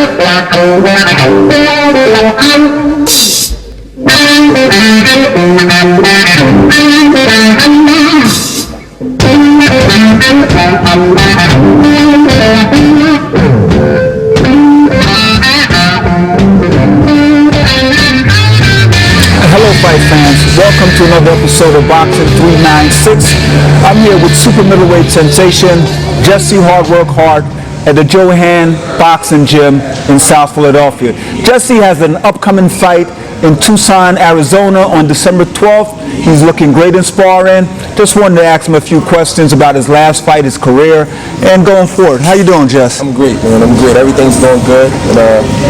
Hello, fight fans. Welcome to another episode of Boxing 396. I'm here with super middleweight sensation Jessie Hard Work Hart at the Johan Boxing Gym in South Philadelphia. Jessie has an upcoming fight in Tucson, Arizona on December 12th. He's looking great in sparring. Just wanted to ask him a few questions about his last fight, his career, and going forward. How you doing, Jess? I'm great, man. I'm great. Everything's going good. And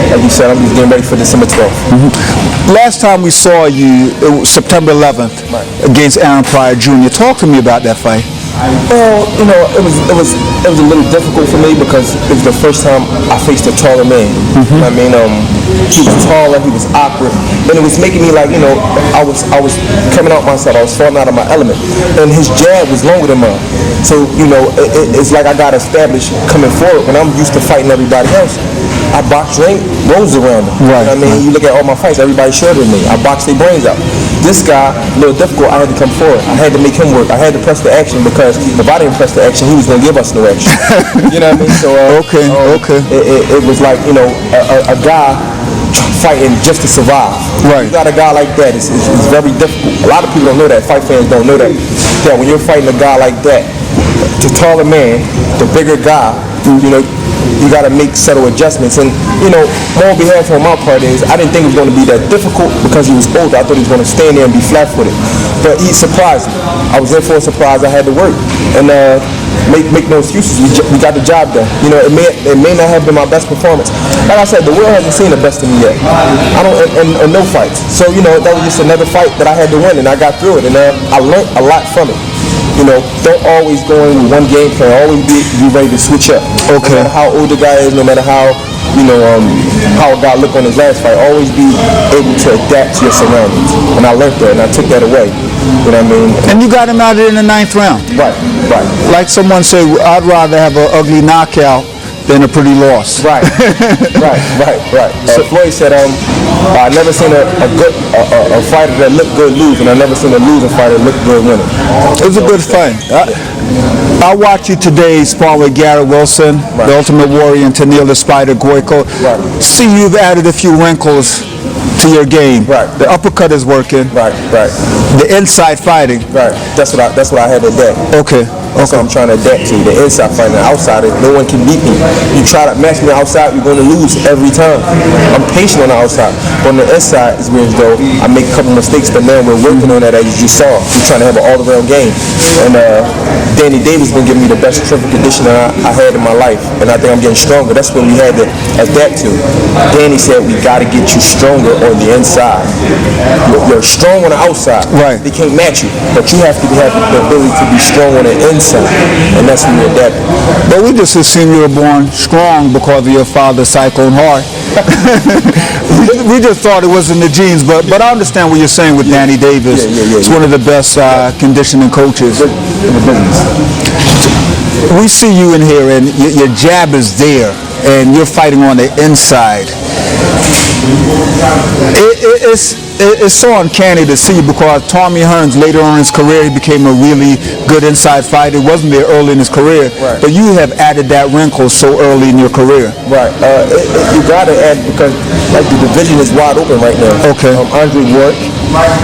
like you said, I'm just getting ready for December 12th. Last time we saw you, it was September 11th, against Aaron Pryor Jr. Talk to me about that fight. Well, you know, it was a little difficult for me because it was the first time I faced a taller man. I mean, he was taller, he was awkward, and it was making me like, you know, I was coming out myself, I was falling out of my element, and his jab was longer than mine. So, you know, it's like I got established coming forward when I'm used to fighting everybody else. I boxed rows around them. Right. I mean, you look at all my fights, everybody's shorter than me. I boxed their brains out. This guy, a little difficult, I had to come forward. I had to make him work. I had to press the action because if I didn't press the action, he was going to give us no action. You know what I mean? So, Okay. It was like, you know, a guy fighting just to survive. Right. You got a guy like that, it's very difficult. A lot of people don't know that. Fight fans don't know that. That when you're fighting a guy like that, the taller man, the bigger guy, you know, you got to make subtle adjustments. And, you know, more on behalf on my part is I didn't think it was going to be that difficult because he was older. I thought he was going to stand there and be flat-footed. But he surprised me. I was in for a surprise. I had to work. And make no excuses. We got the job done. You know, it may not have been my best performance. Like I said, the world hasn't seen the best of me yet. I don't, and no fights. So, you know, that was just another fight that I had to win, and I got through it. And I learned a lot from it. You know, don't always go in with one game plan. Always be ready to switch up. Okay. No matter how old the guy is, no matter how, you know, how a guy looked on his last fight, always be able to adapt to your surroundings. And I learned that, and I took that away. You know what I mean? And you got him out in the 9th round. Right. Like someone said, I'd rather have an ugly knockout than a pretty loss. Right. So Floyd said, I never seen a fighter that looked good lose, and I never seen a losing fighter look good winning. It was a good fight. I watched you today spar with Garrett Wilson, the Ultimate Warrior, and Tennille the Spider Goico. Right. See, you've added a few wrinkles to your game. Right. The uppercut is working. Right. The inside fighting. Right. That's what I had to adapt. Okay. That's what I'm trying to adapt to. The inside fighting, the outside, no one can beat me. You try to match me outside, you're going to lose every time. I'm patient on the outside. But on the inside is where it's though I make a couple mistakes, but now we're working on that as you saw. We're trying to have an all-around game. And Danny Davis been giving me the best strength and conditioning I had in my life. And I think I'm getting stronger. That's what we had to adapt to. Danny said we got to get you stronger on the inside. You're strong on the outside. Right. They can't match you. But you have to have the ability to be strong on the inside. And that's when we adapted. But we just assume you were born strong because of your father, Cyclone Hart. we just thought it was in the genes, but I understand what you're saying with Danny Davis. He's one of the best conditioning coaches. We see you in here, and your jab is there, and you're fighting on the inside. It's so uncanny to see because Tommy Hearns later on in his career he became a really good inside fighter. It wasn't there early in his career, but you have added that wrinkle so early in your career. Right. You got to add because like the division is wide open right now. Okay. Andre Ward,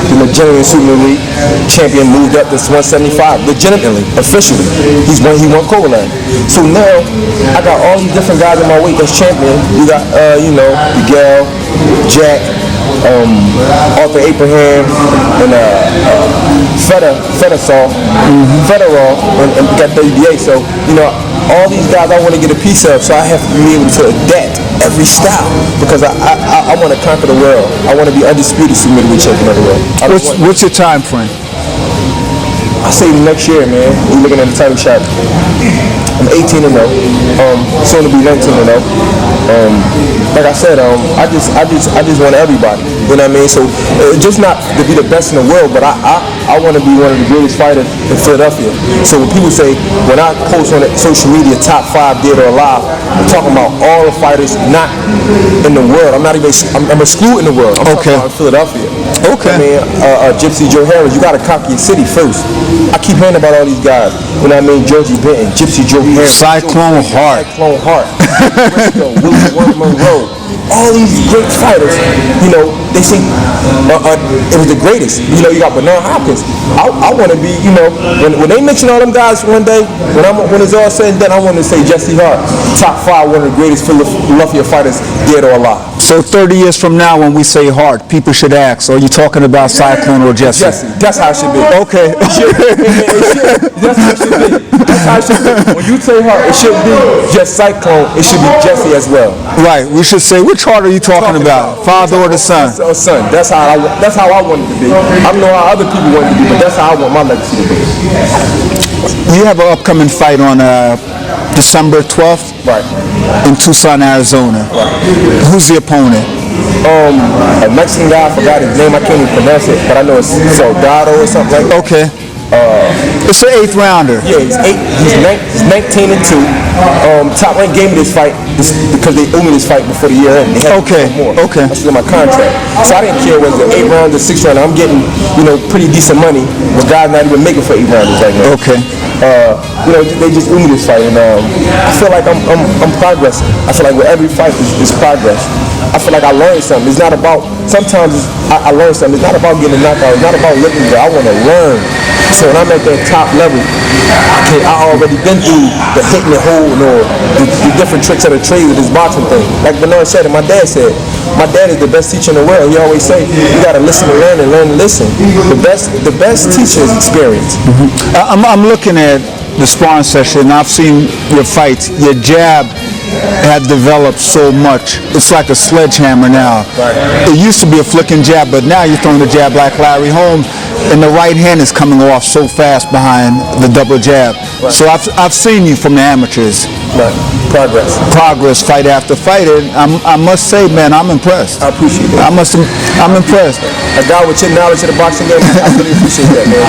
the legitimate Super League champion, moved up to 175 legitimately, officially. He won Covaland. So now I got all these different guys in my weight that's champion. You got Miguel, Jack, Arthur Abraham, and Fedorov, and got WBA. So, you know, all these guys I want to get a piece of, so I have to be able to adapt every style because I want to conquer the world. I want to be undisputed super middleweight champion of the world. What's your time frame? I say next year, man. We're looking at the title shot. I'm 18 and 0. Soon to be 19 and 0. Like I said, I just want everybody. You know what I mean? So just not to be the best in the world, but I I want to be one of the greatest fighters in Philadelphia. So when people say, when I post on social media top 5 dead or alive, I'm talking about all the fighters not in the world. I'm excluding the world. I'm talking about Philadelphia. Okay. I mean, Gypsy Joe Harris, you got to conquer your city first. I keep hearing about all these guys. You know what I mean? Georgie Benton, Gypsy Joe Harris, Cyclone Hart, Willie Monroe. All these great fighters, you know, they say it was the greatest. You know, you got Bernard Hopkins. I want to be, you know, when they mention all them guys one day, when it's all said and done, I want to say Jesse Hart, top 5, one of the greatest Philadelphia fighters dead or alive. So 30 years from now, when we say Hart, people should ask, are you talking about Cyclone or Jessie? Jesse, that's how it should be. Okay. That's how it should be. That's how it should be. When you say Hart, it shouldn't be just Cyclone. It should be Jesse as well. Right. We should say, which Hart are you talking about? Father or the son? Son. That's how I want it to be. I don't know how other people want it to be, but that's how I want my legacy to be. You have an upcoming fight on December 12th, right, in Tucson, Arizona. Right. Who's the opponent? A Mexican guy. I forgot his name. I can't even pronounce it, but I know it's Soldado or something like that. Okay. It's an 8th rounder. Yeah, he's 19-2. Top Rank gave me this fight because they owe me this fight before the year end. Okay. That's in my contract. So I didn't care whether it was an 8 round or 6 round. I'm getting, you know, pretty decent money, but guys not even making for 8 rounders right now. Okay. You know, they just owe me this fight, and I feel like I'm progressing. I feel like with every fight is progress. I feel like I learned something. It's not about, sometimes I learned something. It's not about getting a knockout. It's not about looking good. I want to learn. So when I'm at that top level, I already been through the hitting the hole or the different tricks of the trade with this boxing thing. Like Bernard said, and my dad said, my dad is the best teacher in the world. He always say, you got to listen to learn and learn to listen. The best teacher is experience. Mm-hmm. I'm looking at the sparring session. I've seen your fights. Your jab had developed so much. It's like a sledgehammer now. Right. It used to be a flicking jab, but now you're throwing the jab like Larry Holmes, and the right hand is coming off so fast behind the double jab. Right. So I've seen you from the amateurs. Right. Progress, fight after fight, and I must say, man, I'm impressed. I appreciate that. I'm impressed. A guy with your knowledge of the boxing game, I really appreciate that, man.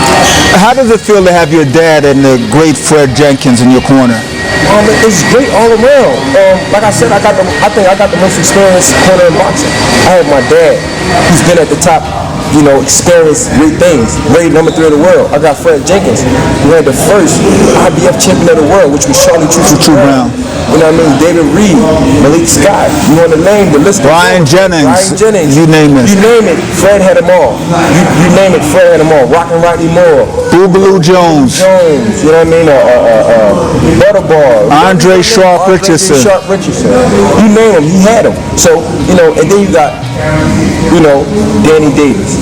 How does it feel to have your dad and the great Fred Jenkins in your corner? It's great all around. Like I said, I think I got the most experience corner in boxing. I have my dad, who's been at the top, you know, experienced great things, rated number 3 of the world. I got Fred Jenkins, who had the first IBF champion of the world, which was Charlie True Brown. You know what I mean? David Reed, Malik Scott. You want to name the list? Ryan Jennings. You name it. You name it. Fred had them all. You name it. Fred had them all. Rockin' Rodney Moore. Boogaloo Jones. You know what I mean? Butterball. Andre Sharp Richardson. You name them, he had them. So, you know, and then you got, you know, Danny Davis.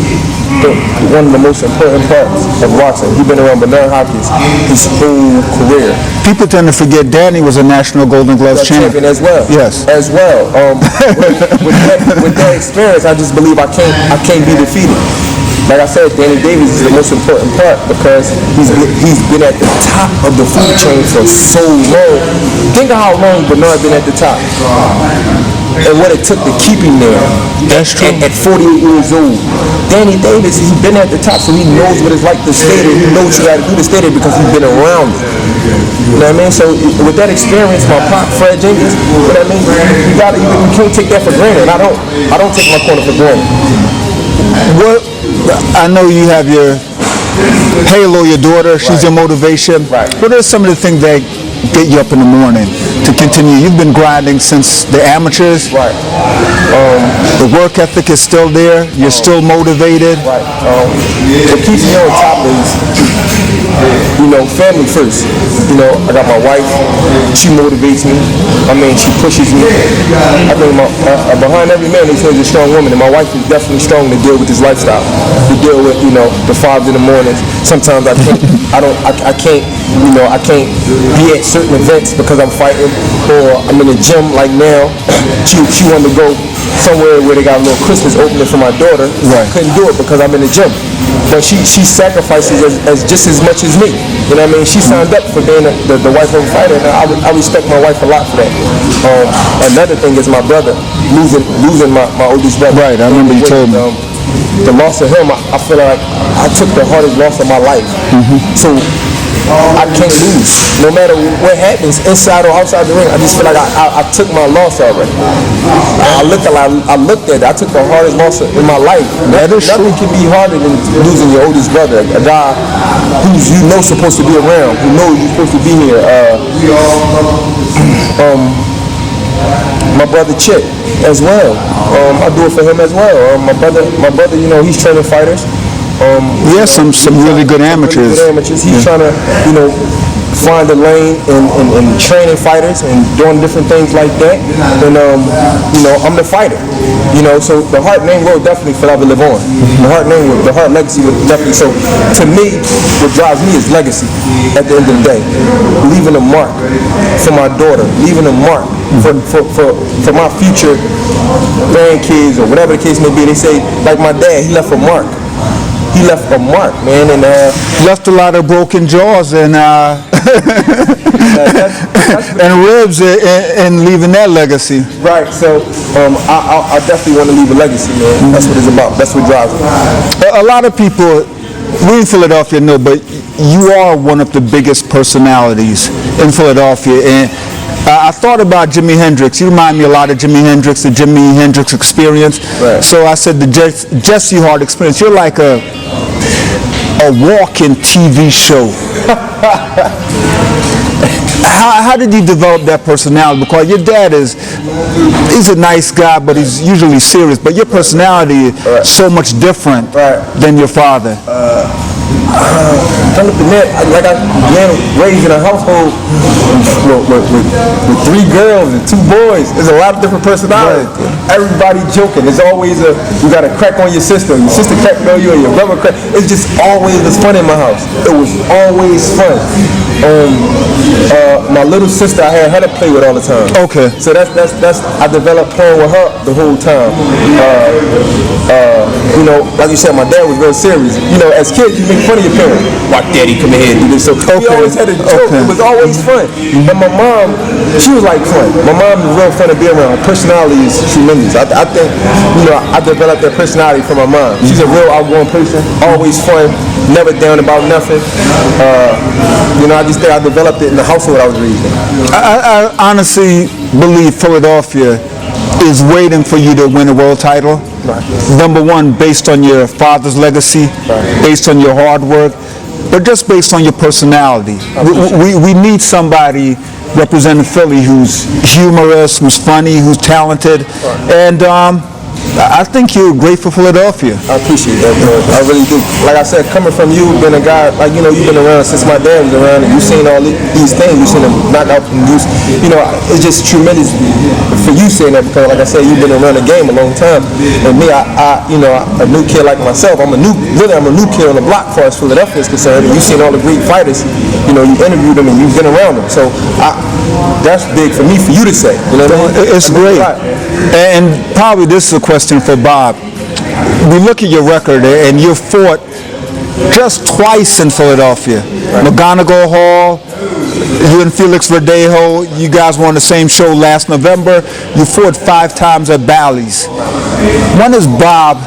One of the most important parts of boxing. He's been around Bernard Hopkins his whole career. People tend to forget Danny was a National Golden Gloves champion as well. Yes, as well. With that experience, I just believe I can't be defeated. Like I said, Danny Davis is the most important part because he's been at the top of the food chain for so long. Think of how long Bernard been at the top. And what it took to keep him there. That's true. At 48 years old. Danny Davis, he's been at the top, so he knows what it's like to stay there. He knows what you got to do to stay there because he's been around it. You know what I mean? So with that experience, my pop, Fred Jenkins, you know what I mean? You can't take that for granted. I don't take my corner for granted. I know you have your Halo, your daughter. She's your motivation. Right. What are some of the things that get you up in the morning to continue? You've been grinding since the amateurs. Right. The work ethic is still there. You're still motivated. Right. What keeps me on top is, you know, family first. You know, I got my wife. She motivates me. I mean, she pushes me. I think behind every man there's a strong woman, and my wife is definitely strong to deal with this lifestyle. To deal with, you know, the 5s in the mornings. Sometimes I can't. I can't. You know, I can't be at certain events because I'm fighting, or I'm in the gym like now. She wanted to go somewhere where they got a little Christmas opening for my daughter. Right. I couldn't do it because I'm in the gym. But she sacrifices as just as much as me. You know what I mean? She signed up for being the wife of a fighter, and I respect my wife a lot for that. Another thing is my brother, losing my oldest brother. Right, I remember you told me. the loss of him, I feel like I took the hardest loss of my life. So I can't lose. No matter what happens, inside or outside the ring, I just feel like I took my loss already. I looked at it. I took the hardest loss in my life. Nothing can be harder than losing your oldest brother, a guy who's supposed to be around, who knows you're supposed to be here. My brother Chip as well. I do it for him as well. My brother, he's training fighters. Some really good amateurs. He's trying to, find a lane and training fighters and doing different things like that. And I'm the fighter. So the Hart name will definitely forever live on. The Hart legacy will definitely. So to me, what drives me is legacy. At the end of the day, leaving a mark for my daughter, leaving a mark for my future grandkids or whatever the case may be. They say, like my dad, he left a mark. He left a mark, man, and left a lot of broken jaws and and ribs in leaving that legacy. Right. So I definitely want to leave a legacy, man. That's what it's about. That's what drives me. A lot of people, we in Philadelphia know, but you are one of the biggest personalities in Philadelphia, and I thought about Jimi Hendrix. You remind me a lot of Jimi Hendrix, the Jimi Hendrix Experience. Right. So I said the Jessie Hart Experience. You're like a walk-in TV show. How did you develop that personality? Because your dad he's a nice guy, but he's usually serious. But your personality is so much different than your father. Like I began raised in a household with 3 girls and 2 boys. There's a lot of different personalities. Everybody joking. There's always you got a crack on your sister. Your sister cracked on you, or your brother cracked. It's just always fun in my house. It was always fun. My little sister, I had her to play with all the time. Okay. So that's I developed playing with her the whole time. Like you said, my dad was real serious. As kids, you make fun of your parents. Watch daddy come in here and do this. So we always had a joke. It was always fun. And my mom, she was like fun. My mom is real fun to be around. Her personality is tremendous. I think, I developed that personality from my mom. She's a real outgoing person. Always fun. Never down about nothing. I just think I developed it in the household I was raised in. I honestly believe Philadelphia is waiting for you to win a world title. Right. Number one, based on your father's legacy, based on your hard work, but just based on your personality. We need somebody representing Philly who's humorous, who's funny, who's talented, and I think you're great for Philadelphia. I appreciate that, bro. I really do. Like I said, coming from you, being a guy, you've been around since my dad was around, and you've seen all these things. You've seen him knock out and use. It's just tremendous for you saying that, because, like I said, you've been around the game a long time. And me, a new kid like myself, I'm a new kid on the block as far as Philadelphia is concerned. And you've seen all the great fighters. You interviewed them and you've been around them. So that's big for me, for you to say. You know what I mean? It's great. And probably this is a question for Bob. We look at your record, and you fought just twice in Philadelphia. Right. McGonigal Hall, you and Felix Verdejo, you guys were on the same show last November. You fought 5 times at Bally's. When is Bob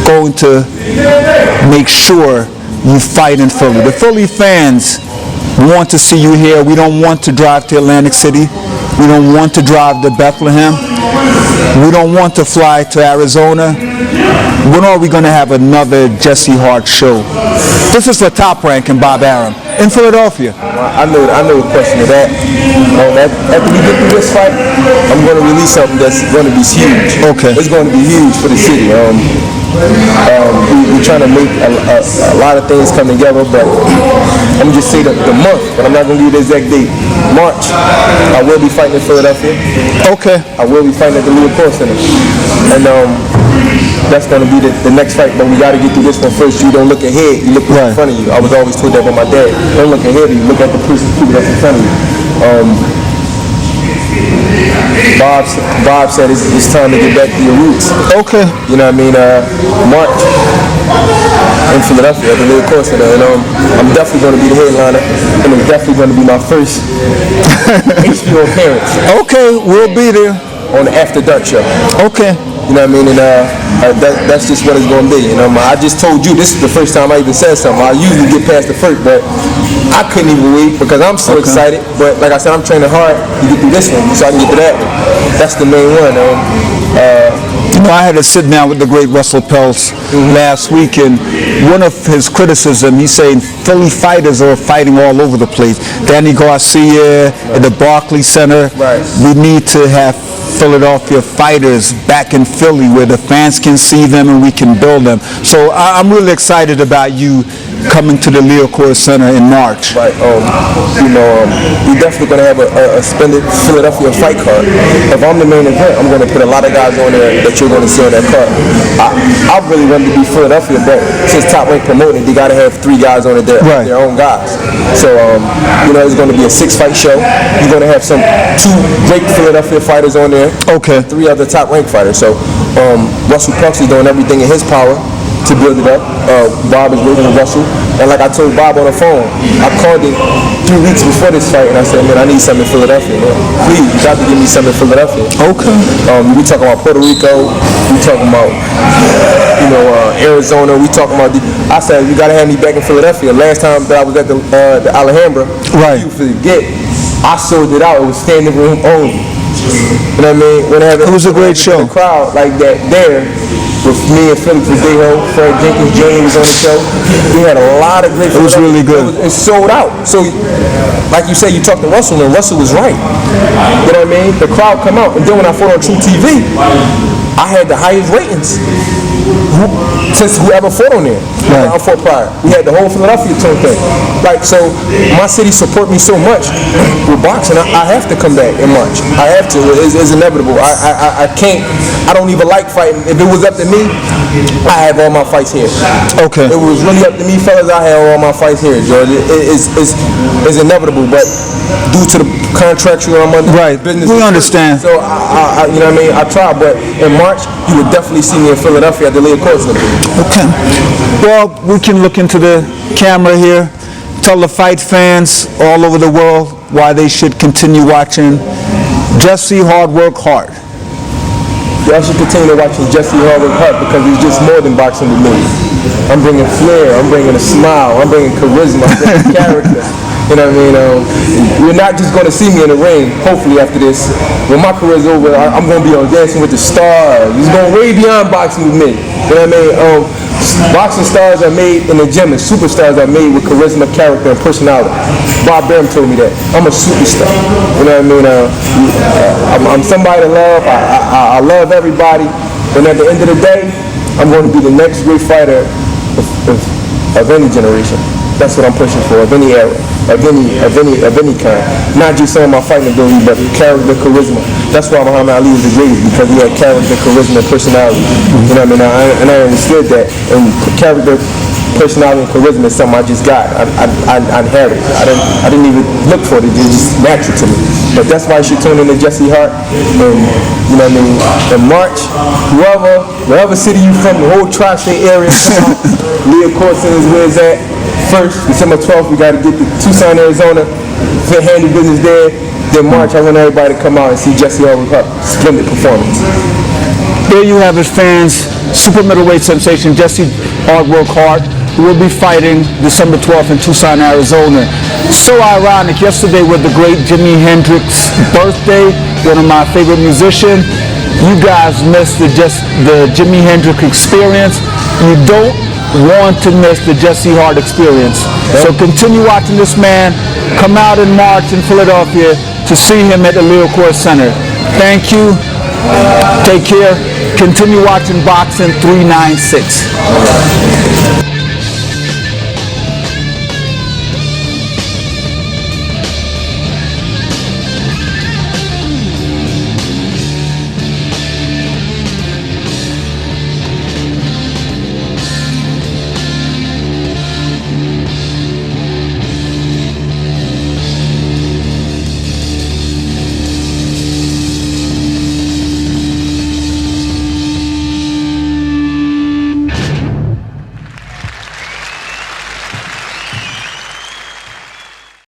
going to make sure you fight in Philly? The Philly fans want to see you here. We don't want to drive to Atlantic City. We don't want to drive to Bethlehem. We don't want to fly to Arizona. When are we going to have another Jessie Hart show? This is for Top Rank and Bob Arum in Philadelphia. I know the question of that. After we get through this fight, I'm going to release something that's going to be huge. Okay. It's going to be huge for the city. We're trying to make a lot of things come together, but I'm going to just say the month, but I'm not going to give you the exact date. March, I will be fighting in Philadelphia. Okay. I will be fighting at the Leopold Center. And that's going to be the next fight, but we got to get through this one first. You don't look ahead, you look in front of you. I was always told that by my dad. Don't look ahead of you, look at the people that's in front of you. Bob said it's time to get back to your roots. Okay. You know what I mean? March in Philadelphia at the Little Court Center. And I'm definitely going to be the headliner, and it's definitely going to be my first HBO appearance. Okay, we'll be there. on the After Dark show. Okay. You know what I mean? And that's just what it's going to be. You know, I just told you this is the first time I even said something. I usually get past the first, but I couldn't even wait because I'm so excited. But like I said, I'm training hard to get through this one so I can get to that one. That's the main one. You know, I had to sit down with the great Russell Peltz last week, and one of his criticism, he's saying Philly fighters are fighting all over the place. Danny Garcia at the Barclays Center. Right. We need to have Philadelphia fighters back in Philly where the fans can see them and we can build them. So I'm really excited about you coming to the Leo Coors Center in March. Right. You know, we're definitely going to have a splendid Philadelphia fight card. If I'm the main event, I'm going to put a lot of guys on there that you're going to see on that card. I really wanted to be Philadelphia, but since Top Rank promoted, they got to have 3 guys on it, their own guys. So, you know, it's going to be a 6-fight show. You're going to have 2 great Philadelphia fighters on there. Okay. 3 other Top Rank fighters. So, Russell Peltz is doing everything in his power to build it up. Bob is working with Russell. And like I told Bob on the phone, I called him 3 weeks before this fight and I said, man, I need something in Philadelphia, man. Please, you got to give me something in Philadelphia. Okay. We talking about Puerto Rico. We talking about, you know, Arizona. We talking about, I said, you got to have me back in Philadelphia. Last time that I was at the Alhambra, you forget, I sold it out. It was standing room only. You know what I mean? It was a great show. A crowd like that there. With me and Felix Verdejo, Fred Jenkins, James on the show. We had a lot of great. It was really good. It sold out. So, like you said, you talked to Russell, and Russell was right. You know what I mean? The crowd come out, and then when I fought on True TV, I had the highest ratings since whoever fought on there. I fought prior. We had the whole Philadelphia team thing. Like, so my city support me so much with boxing. I have to come back in March. I have to. It's inevitable. I can't. I don't even like fighting. If it was up to me, I have all my fights here. Okay. If it was really up to me, fellas, I have all my fights here, George. It's inevitable, but due to the contractual I'm under, business. We understand. So I you know what I mean. I try, but in March you would definitely see me in Philadelphia at the Leo Coors Center. Okay. Well, we can look into the camera here. Tell the fight fans all over the world why they should continue watching Jessie Hard Work Hart. Y'all should continue watching Jessie Hard Work Hart because it's just more than boxing to me. I'm bringing flair, I'm bringing a smile, I'm bringing charisma, I'm bringing character. You know what I mean? You're not just going to see me in the ring, hopefully after this. When my career's over, I'm going to be on Dancing with the Stars. It's going way beyond boxing with me. You know what I mean? Boxing stars are made in the gym and superstars are made with charisma, character, and personality. Bob Burnham told me that. I'm a superstar. You know what I mean? I'm somebody to love. I love everybody. And at the end of the day, I'm going to be the next great fighter of any generation. That's what I'm pushing for, of any era, of any kind. Not just saying my fighting ability, but character, charisma. That's why Muhammad Ali was the greatest, because he had character, charisma, and personality. You know what I mean? And I understood that. And character, personality, and charisma is something I just got. I inherited. I didn't even look for it. It was just natural to me. But that's why you should tune in to Jessie Hart. And you know what I mean? In March, wherever city you from, the whole tri-state area, come out. Leo Coors Center is where it's at. First, December 12th, we got to get to Tucson, Arizona, handle business there. Then March, I want everybody to come out and see Jessie Hart Work Hart. Splendid performance. There you have it, fans. Super middleweight sensation Jessie Hart Work Hart, who will be fighting December 12th in Tucson, Arizona. So ironic. Yesterday was the great Jimi Hendrix's birthday, one of my favorite musicians. You guys missed the Jimi Hendrix experience. You don't want to miss the Jessie Hart experience. So continue watching this man. Come out in March in Philadelphia to see him at the Leo Coors Center. Thank you. Take care. Continue watching Boxing 396.